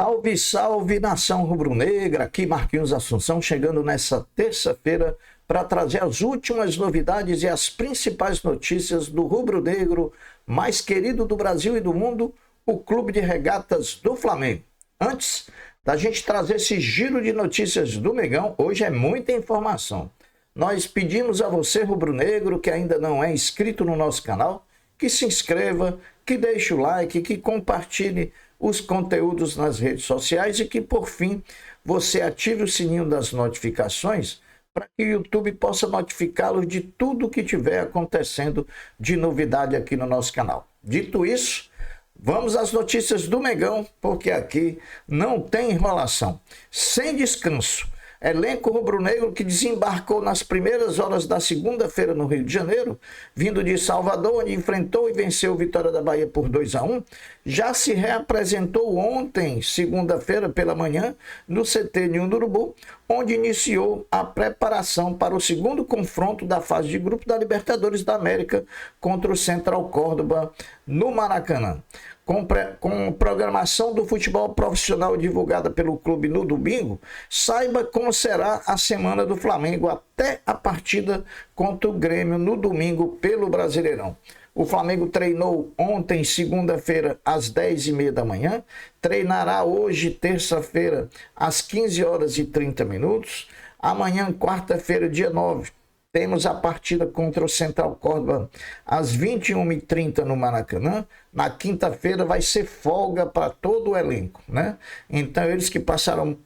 Salve, salve, nação rubro-negra! Aqui Marquinhos Assunção, chegando nessa terça-feira para trazer as últimas novidades e as principais notícias do rubro-negro mais querido do Brasil e do mundo, o Clube de Regatas do Flamengo. Antes da gente trazer esse giro de notícias do Mengão, hoje é muita informação. Nós pedimos a você, rubro-negro, que ainda não é inscrito no nosso canal, que se inscreva, que deixe o like, que compartilhe os conteúdos nas redes sociais e que, por fim, você ative o sininho das notificações para que o YouTube possa notificá-los de tudo que estiver acontecendo de novidade aqui no nosso canal. Dito isso, vamos às notícias do Mengão, porque aqui não tem enrolação. Sem descanso. Elenco rubro-negro que desembarcou nas primeiras horas da segunda-feira no Rio de Janeiro, vindo de Salvador, onde enfrentou e venceu o Vitória da Bahia por 2-1, já se reapresentou ontem, segunda-feira pela manhã, no CT Ninho do Urubu, onde iniciou a preparação para o segundo confronto da fase de grupo da Libertadores da América contra o Central Córdoba no Maracanã. Com programação do futebol profissional divulgada pelo clube no domingo, saiba como será a semana do Flamengo até a partida contra o Grêmio no domingo pelo Brasileirão. O Flamengo treinou ontem, segunda-feira, às 10h30 da manhã, treinará hoje, terça-feira, às 15h30. Amanhã, quarta-feira, dia 9, temos a partida contra o Central Córdoba às 21h30 no Maracanã. Na quinta-feira vai ser folga para todo o elenco, né? Então eles que passaram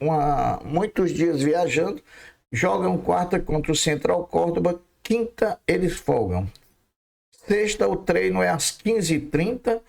muitos dias viajando, jogam quarta contra o Central Córdoba, quinta eles folgam. Sexta o treino é às 15h30,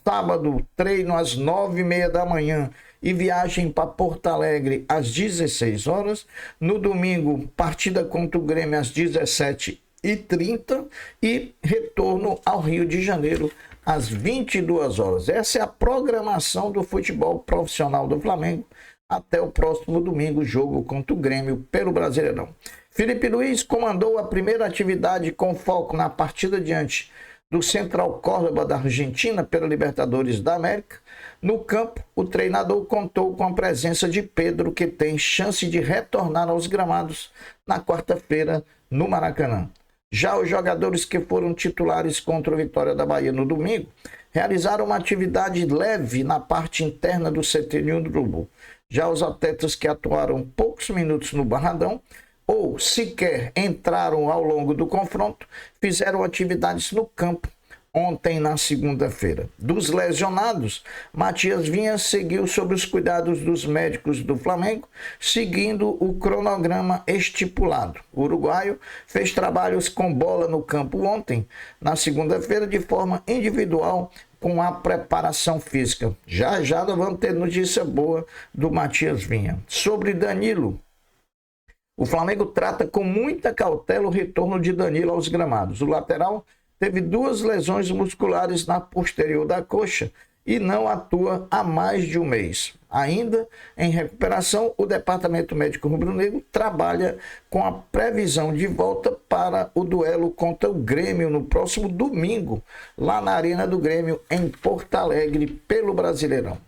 sábado treino às 9h30 da manhã e viagem para Porto Alegre às 16h. No domingo, partida contra o Grêmio às 17h30 e retorno ao Rio de Janeiro às 22h. Essa é a programação do futebol profissional do Flamengo até o próximo domingo, jogo contra o Grêmio pelo Brasileirão. Felipe Luiz comandou a primeira atividade com foco na partida diante do Central Córdoba da Argentina pela Libertadores da América. No campo, o treinador contou com a presença de Pedro, que tem chance de retornar aos gramados na quarta-feira no Maracanã. Já os jogadores que foram titulares contra o Vitória da Bahia no domingo realizaram uma atividade leve na parte interna do CT Ninho do Urubu. Já os atletas que atuaram poucos minutos no Barradão ou sequer entraram ao longo do confronto, fizeram atividades no campo ontem na segunda-feira. Dos lesionados, Matias Vinha seguiu sob os cuidados dos médicos do Flamengo, seguindo o cronograma estipulado. O uruguaio fez trabalhos com bola no campo ontem, na segunda-feira, de forma individual, com a preparação física. Já nós vamos ter notícia boa do Matias Vinha. Sobre Danilo, o Flamengo trata com muita cautela o retorno de Danilo aos gramados. O lateral teve 2 lesões musculares na posterior da coxa e não atua há mais de um mês. Ainda em recuperação, o Departamento Médico Rubro-Negro trabalha com a previsão de volta para o duelo contra o Grêmio no próximo domingo, lá na Arena do Grêmio, em Porto Alegre, pelo Brasileirão.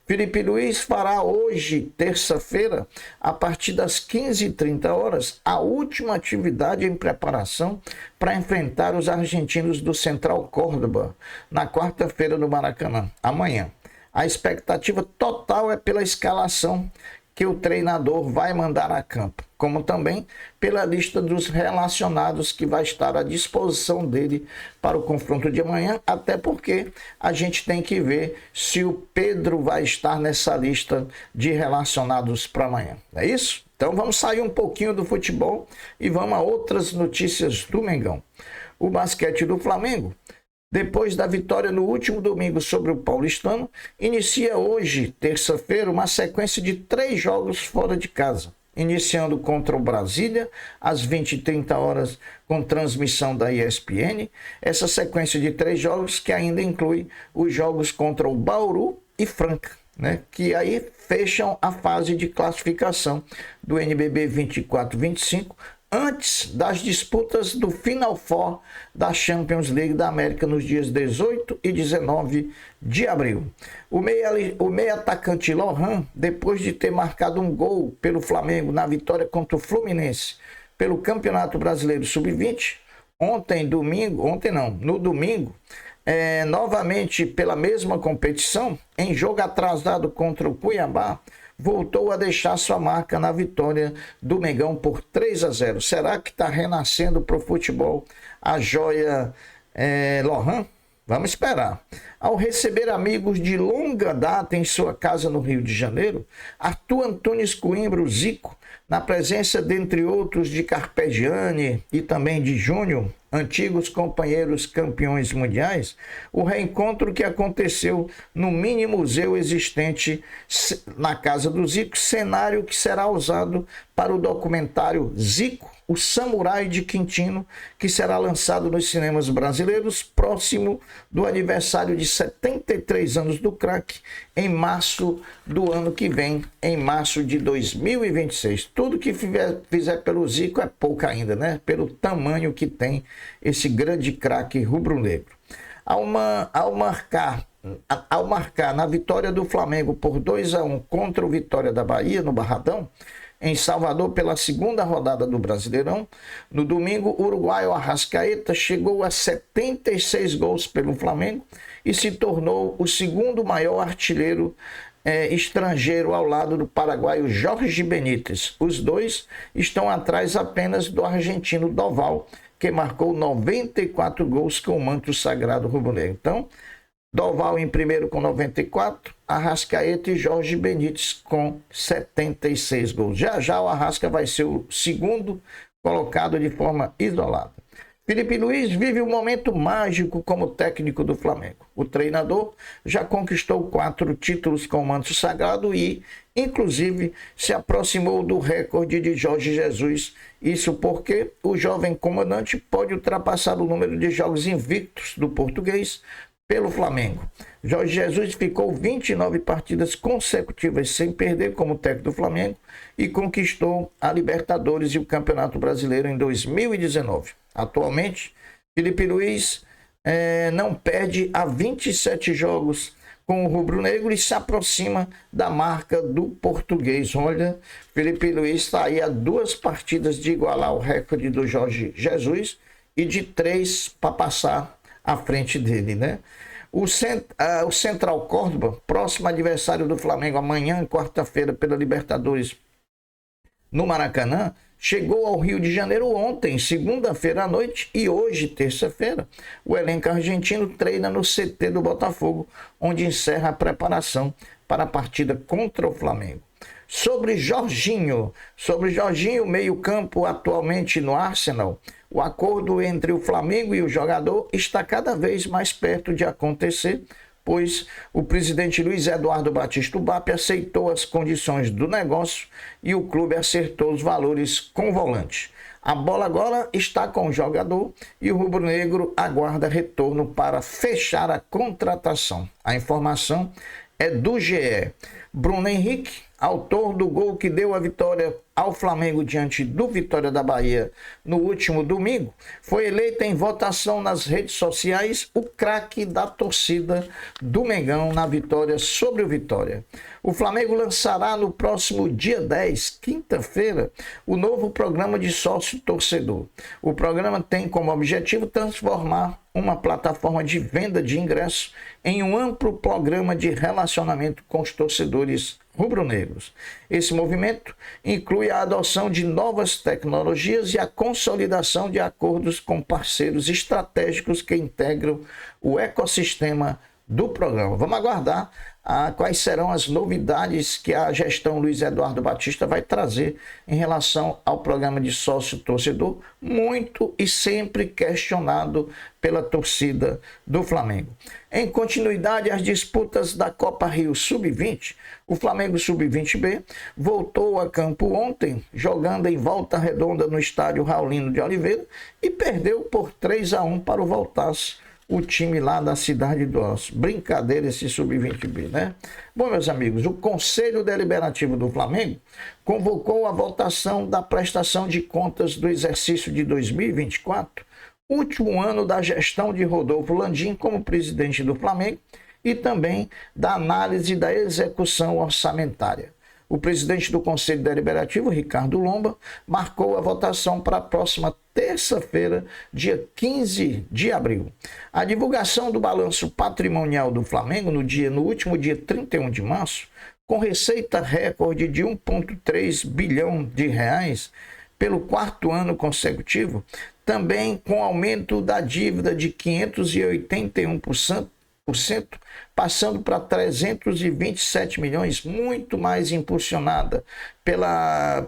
Felipe Luiz fará hoje, terça-feira, a partir das 15h30, a última atividade em preparação para enfrentar os argentinos do Central Córdoba, na quarta-feira no Maracanã, amanhã. A expectativa total é pela escalação que o treinador vai mandar a campo, como também pela lista dos relacionados que vai estar à disposição dele para o confronto de amanhã, até porque a gente tem que ver se o Pedro vai estar nessa lista de relacionados para amanhã. É isso? Então vamos sair um pouquinho do futebol e vamos a outras notícias do Mengão. O basquete do Flamengo, depois da vitória no último domingo sobre o Paulistano, inicia hoje, terça-feira, uma sequência de 3 jogos fora de casa. Iniciando contra o Brasília, às 20h30, com transmissão da ESPN. Essa sequência de 3 jogos que ainda inclui os jogos contra o Bauru e Franca, né? Que aí fecham a fase de classificação do NBB 24-25, antes das disputas do Final Four da Champions League da América nos dias 18 e 19 de abril. O meia atacante Lohan, depois de ter marcado um gol pelo Flamengo na vitória contra o Fluminense pelo Campeonato Brasileiro Sub-20, no domingo, novamente pela mesma competição, em jogo atrasado contra o Cuiabá, voltou a deixar sua marca na vitória do Mengão por 3-0. Será que está renascendo para o futebol a joia Lohan? Vamos esperar. Ao receber amigos de longa data em sua casa no Rio de Janeiro, Arthur Antunes Coimbra, o Zico, na presença, dentre outros, de Carpegiani e também de Júnior, antigos companheiros campeões mundiais, o reencontro que aconteceu no mini museu existente na casa do Zico, cenário que será usado para o documentário Zico, o Samurai de Quintino, que será lançado nos cinemas brasileiros próximo do aniversário de 73 anos do craque, em março do ano que vem, em março de 2026. Tudo que fizer pelo Zico é pouco ainda, né? Pelo tamanho que tem esse grande craque rubro-negro. Ao marcar na vitória do Flamengo por 2-1 contra o Vitória da Bahia, no Barradão, em Salvador, pela segunda rodada do Brasileirão, no domingo, o uruguaio Arrascaeta chegou a 76 gols pelo Flamengo e se tornou o segundo maior artilheiro estrangeiro ao lado do paraguaio Jorge Benítez. Os dois estão atrás apenas do argentino Doval, que marcou 94 gols com o manto sagrado rubro-negro. Então, Doval em primeiro com 94, Arrascaeta e Jorge Benítez com 76 gols. Já o Arrasca vai ser o segundo colocado de forma isolada. Felipe Luiz vive um momento mágico como técnico do Flamengo. O treinador já conquistou 4 títulos com o manto sagrado e, inclusive, se aproximou do recorde de Jorge Jesus. Isso porque o jovem comandante pode ultrapassar o número de jogos invictos do português pelo Flamengo. Jorge Jesus ficou 29 partidas consecutivas sem perder como técnico do Flamengo e conquistou a Libertadores e o Campeonato Brasileiro em 2019. Atualmente, Felipe Luiz não perde há 27 jogos com o rubro-negro e se aproxima da marca do português. Olha, Felipe Luiz está aí a 2 partidas de igualar o recorde do Jorge Jesus e de 3 para passar à frente dele, né? O Central Córdoba, próximo adversário do Flamengo amanhã, quarta-feira, pela Libertadores no Maracanã, chegou ao Rio de Janeiro ontem, segunda-feira à noite, e hoje, terça-feira, o elenco argentino treina no CT do Botafogo, onde encerra a preparação para a partida contra o Flamengo. Sobre Jorginho, meio-campo atualmente no Arsenal, o acordo entre o Flamengo e o jogador está cada vez mais perto de acontecer, pois o presidente Luiz Eduardo Batista Ubap aceitou as condições do negócio e o clube acertou os valores com o volante. A bola agora está com o jogador e o rubro-negro aguarda retorno para fechar a contratação. A informação é do GE. Bruno Henrique, autor do gol que deu a vitória ao Flamengo diante do Vitória da Bahia no último domingo, foi eleito em votação nas redes sociais o craque da torcida do Mengão na vitória sobre o Vitória. O Flamengo lançará no próximo dia 10, quinta-feira, o novo programa de sócio-torcedor. O programa tem como objetivo transformar uma plataforma de venda de ingressos em um amplo programa de relacionamento com os torcedores rubro-negros. Esse movimento inclui a adoção de novas tecnologias e a consolidação de acordos com parceiros estratégicos que integram o ecossistema do programa. Vamos aguardar quais serão as novidades que a gestão Luiz Eduardo Batista vai trazer em relação ao programa de sócio-torcedor, muito e sempre questionado pela torcida do Flamengo. Em continuidade às disputas da Copa Rio Sub-20, o Flamengo Sub-20B voltou a campo ontem, jogando em Volta Redonda no estádio Raulino de Oliveira e perdeu por 3-1 para o Voltaço. o time lá da Cidade do Oeste. Brincadeira esse Sub-20B, né? Bom, meus amigos, o Conselho Deliberativo do Flamengo convocou a votação da prestação de contas do exercício de 2024, último ano da gestão de Rodolfo Landim como presidente do Flamengo, e também da análise da execução orçamentária. O presidente do Conselho Deliberativo, Ricardo Lomba, marcou a votação para a próxima terça-feira, dia 15 de abril. A divulgação do balanço patrimonial do Flamengo no último dia 31 de março, com receita recorde de 1,3 bilhão de reais pelo quarto ano consecutivo, também com aumento da dívida de 581%, passando para 327 milhões, muito mais impulsionada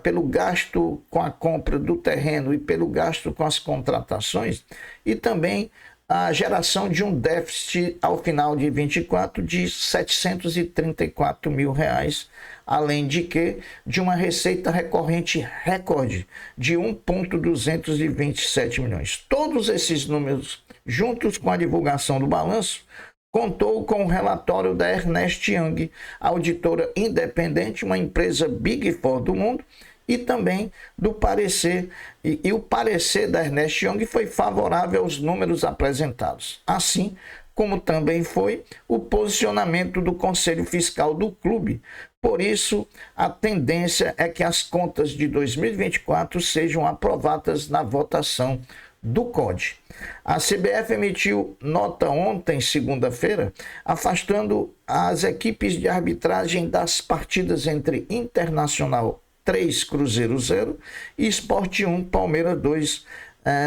pelo gasto com a compra do terreno e pelo gasto com as contratações, e também a geração de um déficit ao final de 24 de 734 mil reais, além de uma receita recorrente recorde de 1,227 milhões. Todos esses números, juntos com a divulgação do balanço, contou com o relatório da Ernst Young, auditora independente, uma empresa Big Four do mundo, e também do parecer, e o parecer da Ernst Young foi favorável aos números apresentados, assim como também foi o posicionamento do Conselho Fiscal do clube. Por isso, a tendência é que as contas de 2024 sejam aprovadas na votação do COD. A CBF emitiu nota ontem, segunda-feira, afastando as equipes de arbitragem das partidas entre Internacional 3, Cruzeiro 0 e Sport 1, Palmeiras 2,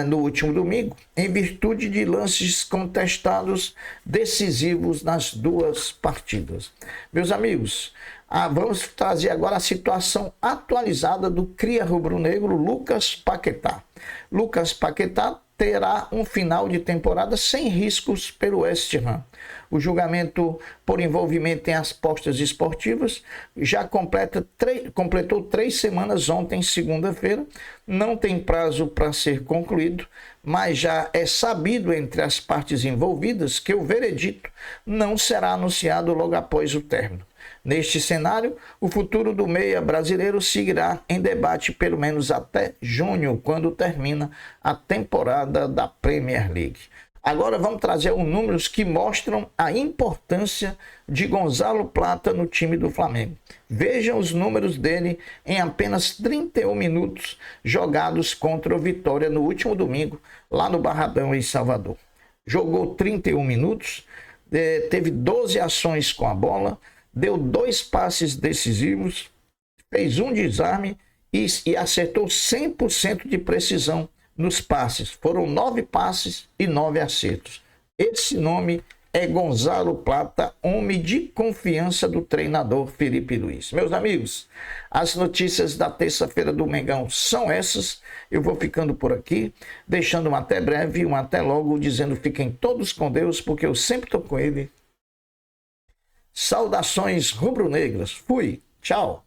no último domingo, em virtude de lances contestados decisivos nas duas partidas. Meus amigos, vamos trazer agora a situação atualizada do cria rubro-negro Lucas Paquetá. Lucas Paquetá terá um final de temporada sem riscos pelo West Ham. O julgamento por envolvimento em apostas esportivas já completou 3 semanas ontem, segunda-feira. Não tem prazo para ser concluído, mas já é sabido entre as partes envolvidas que o veredito não será anunciado logo após o término. Neste cenário, o futuro do meia brasileiro seguirá em debate pelo menos até junho, quando termina a temporada da Premier League. Agora vamos trazer os números que mostram a importância de Gonzalo Plata no time do Flamengo. Vejam os números dele em apenas 31 minutos jogados contra o Vitória no último domingo, lá no Barradão, em Salvador. Jogou 31 minutos, teve 12 ações com a bola, deu 2 passes decisivos, fez um desarme e acertou 100% de precisão nos passes. Foram 9 passes e 9 acertos. Esse nome é Gonzalo Plata, homem de confiança do treinador Felipe Luiz. Meus amigos, as notícias da terça-feira do Mengão são essas. Eu vou ficando por aqui, deixando um até breve, um até logo, dizendo fiquem todos com Deus, porque eu sempre estou com ele. Saudações rubro-negras. Fui. Tchau.